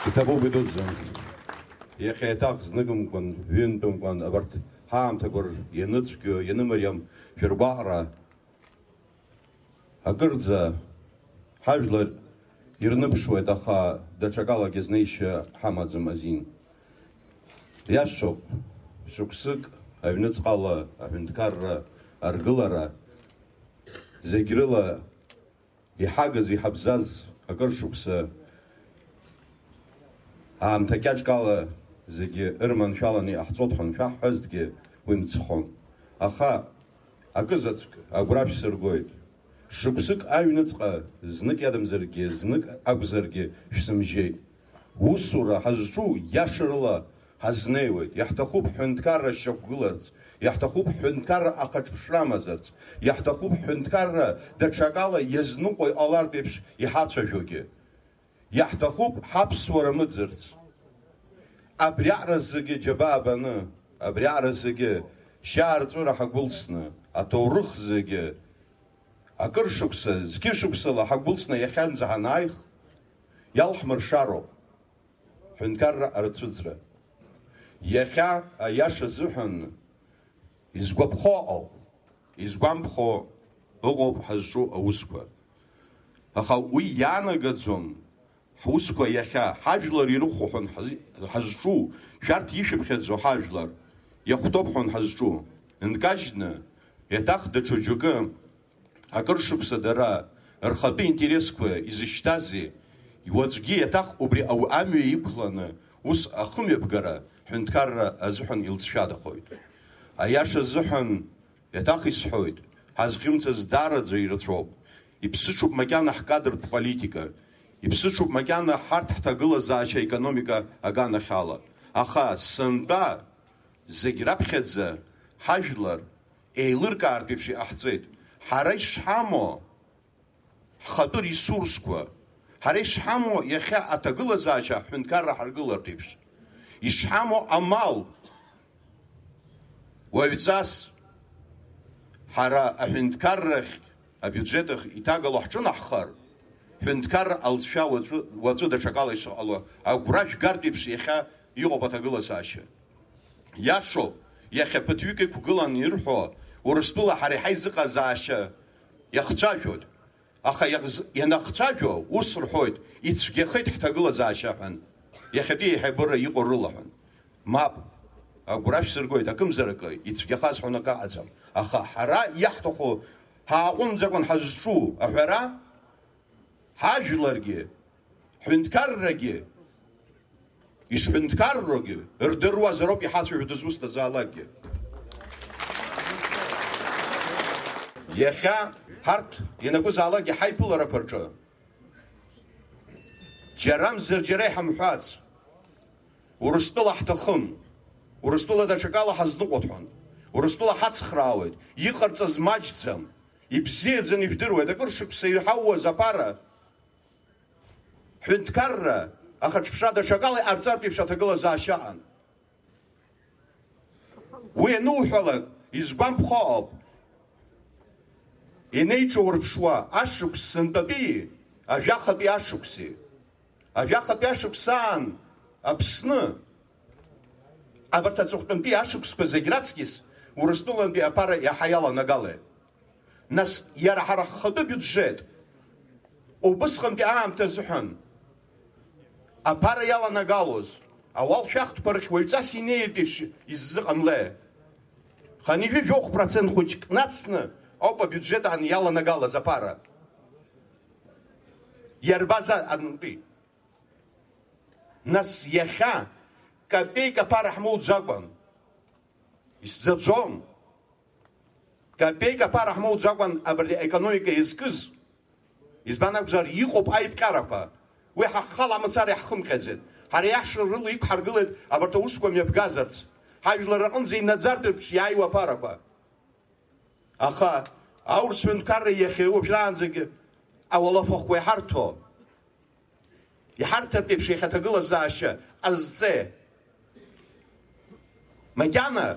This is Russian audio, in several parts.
Итабу бидудзан. Яхетак знагумкон, винтумкон, абарт хаамтагор, яныцкю, янымарям, фербара. Агырдза, хажлар, ирныбшует аха, дачакала гезнейша хамадзам азин. Яшоп, шуксык, авныцкала, авинткарра, аргылара, зегрыла, ихагаз, ихабзаз, агыршукса, Амтакячкала зеги ирман шалани ахцотхон шахазги вимцхон. Аха акызацк аграб сыргоид. Шуксык айныцка знык ядам зерги, знык агзерги шсымжей. Усура хазчу яшырла хазнейвид. Яхтахуб хунткара шокгуларц. Яхтахуб хунткара ахачпшрамазарц. Яхтахуб хунткара дачакала язнукой аларбепш ихацважоги. Яхтахуб хапсвара мыдзерц. Абриара зыги джабабаны, абриара зыги шаарцура хагбулсны, атоурых зыги акыршукса, зкишуксала хагбулсны яхянза ханайх, ялхмыр шаро, хункарра арцуцра. Яхя аяша зухан изгвабхо'о, изгвамбхо ыгоб хазжу аусква. Аха уи янагадзон, Хусква яха хажлар ирухухан хазчу шарт ишипхедзо хажлар яхтопхон хазчу ингажна ятах дачуджуга акыршупса дара рхапи интересква изыштази иуаӡәгьы ятах убри ау амҩа иқәланы ус ахымҩаԥгара ҳәынҭқарра азыҳәан илҵшәадахоит. Аиаша азыҳәан ятах исҳәоит, ҳазхьымӡаз дараӡа ирацәоуп. Иԥсыҽуп макьана ҳкадртә политика. Иԥсыҽуп макьана ҳарҭ ҳҭагылазаашьа економика аганахьала. Аха сынтәа зегь раԥхьаӡа ҳажәлар еилыркаартә еиԥш иҟаҳҵеит. Ҳара ишҳамоу ҳхатәы ресурсқәа, ҳара ишҳамоу иахьа аҭагылазаашьа ҳҳәынҭқарра ҳаргылартә еиԥш, ишҳамоу амал уаҩҵас ҳара аҳәынҭқаррахь, абиуџьетахь иҭагало ҳҿынаҳхар, ҳәынҭқарра алҵшәа уаҵәы даҽакала ишыҟало агәра жәгартә еиԥш иахьа иҟоуп аҭагылазаашьа. Иашоуп, иахьа ԥыҭҩык иқәгыланы ирҳәо Урыстәыла ҳара иҳаизыҟазаашьа иахцәажәоит. Аха ианахцәажәо ус рҳәоит, ицәгьахеит ҳҭагылазаашьа ҳәан. Иахьатәи еиҳабыра иҟоу рыла ҳәан. Мап, агәра шәсыргоит, акымзаракы ицәгьахаз ҳәа акаҟаӡам. Аха ҳара иаҳҭаху ҳааҟәымҵакәан ҳазҿу аҳәара ҳажәларгьы, ҳәынҭқаррагьы, ишҳәынҭқаррогьы рдыруазароуп иҳацәажәо дызусҭазаалакгьы. Иахьа ҳарҭ ианакәызаалакгьы ҳаиԥыларақәа рҿы џьара мзар-џьара иҳамҳәац, Урыстәыла ҳҭахын, Урыстәыла даҽакала ҳазныҟәаҭәон, Урыстәыла ҳацхраауеит, иҟарҵаз маҷӡам, ибзиаӡаны ижәдыруеит, акыршықәса ирҳауаз аԥара ҳәынҭқарра ахаҿԥша даҽакала иҟарҵартә еиԥш аҭагылазаашьаҟан. Уи ануҳәалак изгәамԥхоуп инеиҿаурԥшуа ашықәс сынтәатәи ажәахатәи ашықәси. Ажәахатәи ашықәсаан Аԥсны абарҭ аҵыхәтәантәи ашықәсқәа зегь раҵкьыс Урыстәылантәи аԥара иаҳа иаланагалеит. Нас иара ҳара ҳхатәы биуџьет убысҟантәи аамҭа азыҳәан аԥара иаланагалоз ауал шәахтәқәа рахь уаҩҵас инеиртә еиԥш иззыҟамле. Х-1% хәыҷк нацны ауп абиуџьетаан иаланагалаз аԥара. Иарбаз антәи. Нас иахьа копеик аԥара ҳмоуӡакәан. Исӡаӡом. Копеик аԥара ҳмоуӡакәан абарҭ аекономика иазкыз. Избан акәзар иҟоуп аиԥҟьарақәа. Уи ҳаххала амацара иаҳхымҟьаӡеит. Ҳара иаҳшра рыла иқәҳаргылеит абарҭ аусқәа мҩаԥгазарц. Ҳажәлар аҟынӡа инаӡартә еиԥш иааиуа аԥарақәа. Аха аурыс ҳәынҭқарра иахьа уажәраанӡагьы ауалафахәқәа иҳарҭо. Иҳарҭартә еиԥш иахьа аҭагылазаашьа ҟазҵе. Макьана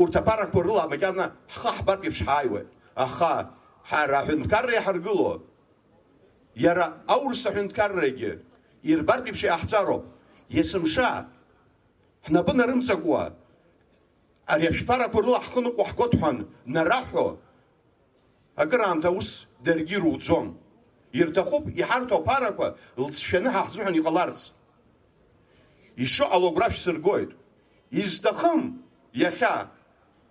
урҭ аԥарақәа рыла макьана ҳхы ҳбартә еиԥш ҳааиуеит. Аха ҳара аҳәынҭқарра иҳаргыло, иара аурыс аҳәынҭқаррагьы, ирбарбипши ахцароп. Есымша, хнапына рымцакуа, аряшпара пырлы ахыны кухкотхан, нарахо, аграмта ус дергиру дзон. Иртахуп ихарто параква, лцшаны хахзухан иқаларц. Еще алограф сыргоид. Издахым, яха,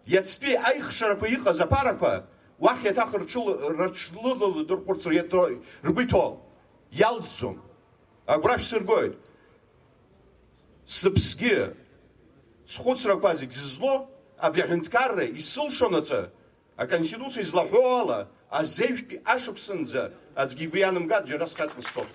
яцпи айхшарапа иха запарапа, вах ятах рачлылы дуркурцу рбито, ялдзум. Аграф сыргоид. Сыпсге, сходсраквазик зло, а бягенткарре и сылшонаца, а конституция излахуала, а зевшпи ашуксынза, а с гигуяным гадже раскацын сот.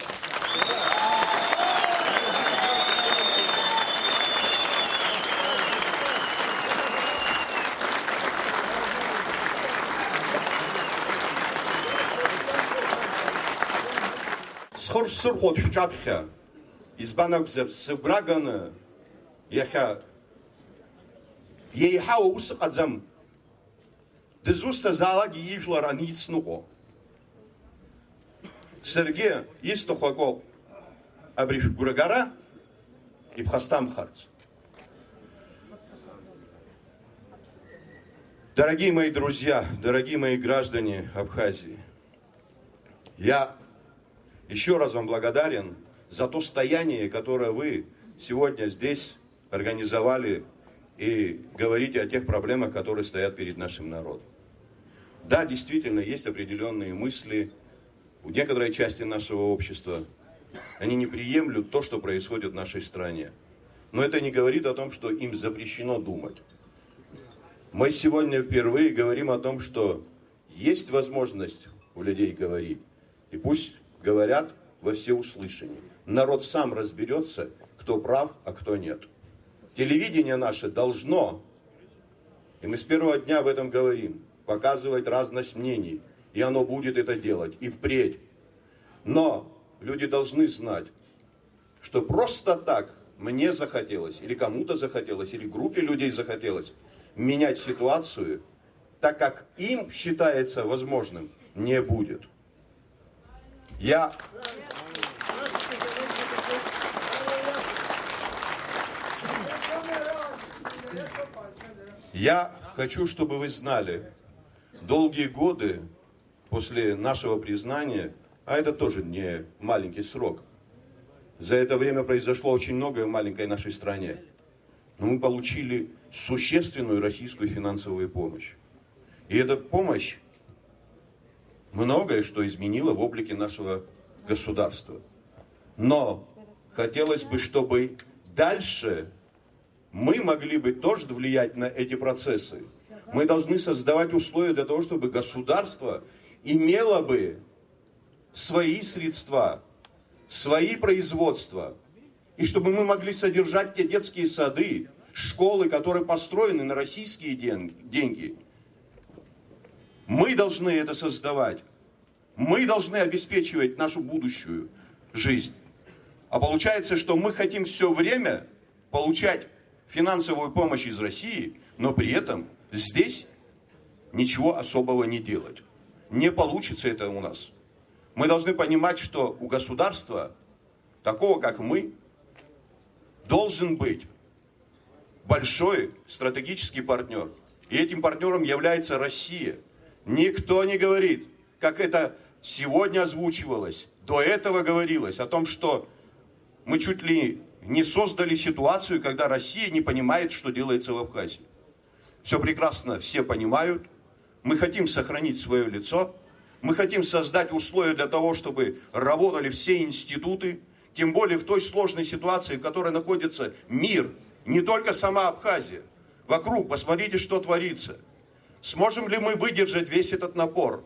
Схор сырхот в чапхе, избанок сыбраганы, яха, ейхау усакадзам, дезуста залаги ивлара ницнуко. Сергей истохако абриф гурагара и пхастам харц. Дорогие мои друзья, дорогие мои граждане Абхазии, я еще раз вам благодарен за то стояние, которое вы сегодня здесь организовали и говорите о тех проблемах, которые стоят перед нашим народом. Да, действительно, есть определенные мысли у некоторой части нашего общества. Они не приемлют то, что происходит в нашей стране. Но это не говорит о том, что им запрещено думать. Мы сегодня впервые говорим о том, что есть возможность у людей говорить. И пусть говорят во всеуслышание. Народ сам разберется, кто прав, а кто нет. Телевидение наше должно, и мы с первого дня об этом говорим, показывать разность мнений. И оно будет это делать и впредь. Но люди должны знать, что просто так мне захотелось, или кому-то захотелось, или группе людей захотелось менять ситуацию, так как им считается возможным, не будет. Я хочу, чтобы вы знали, долгие годы после нашего признания, а это тоже не маленький срок, за это время произошло очень многое в маленькой нашей стране, но мы получили существенную российскую финансовую помощь. И эта помощь многое что изменила в облике нашего государства. Но хотелось бы, чтобы дальше мы могли бы тоже влиять на эти процессы. Мы должны создавать условия для того, чтобы государство имело бы свои средства, свои производства, и чтобы мы могли содержать те детские сады, школы, которые построены на российские деньги. Мы должны это создавать. Мы должны обеспечивать нашу будущую жизнь. А получается, что мы хотим все время получать финансовую помощь из России, но при этом здесь ничего особого не делать. Не получится это у нас. Мы должны понимать, что у государства, такого как мы, должен быть большой стратегический партнер. И этим партнером является Россия. Никто не говорит, как это сегодня озвучивалось, до этого говорилось, о том, что мы чуть ли не создали ситуацию, когда Россия не понимает, что делается в Абхазии. Все прекрасно, все понимают. Мы хотим сохранить свое лицо. Мы хотим создать условия для того, чтобы работали все институты. Тем более в той сложной ситуации, в которой находится мир, не только сама Абхазия. Вокруг, посмотрите, что творится. Сможем ли мы выдержать весь этот напор?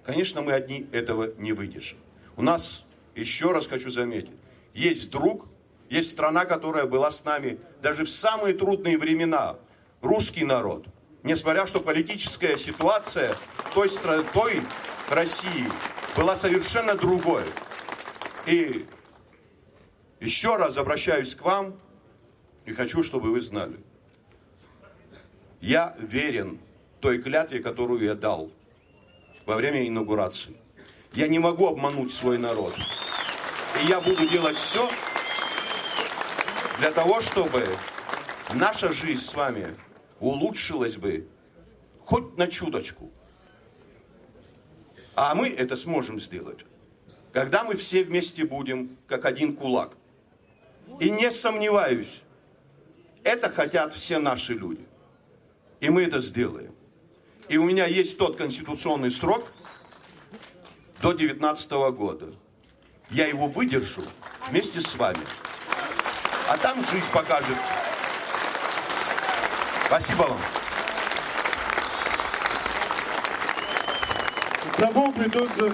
Конечно, мы одни этого не выдержим. У нас, еще раз хочу заметить, есть друг, есть страна, которая была с нами даже в самые трудные времена. Русский народ. Несмотря что политическая ситуация той России была совершенно другой. И еще раз обращаюсь к вам и хочу, чтобы вы знали. Я верен той клятве, которую я дал во время инаугурации. Я не могу обмануть свой народ. И я буду делать все для того, чтобы наша жизнь с вами улучшилась бы хоть на чуточку. А мы это сможем сделать, когда мы все вместе будем, как один кулак. И не сомневаюсь, это хотят все наши люди. И мы это сделаем. И у меня есть тот конституционный срок до 2019 года. Я его выдержу вместе с вами. А там жизнь покажет. Спасибо вам. К тому придут за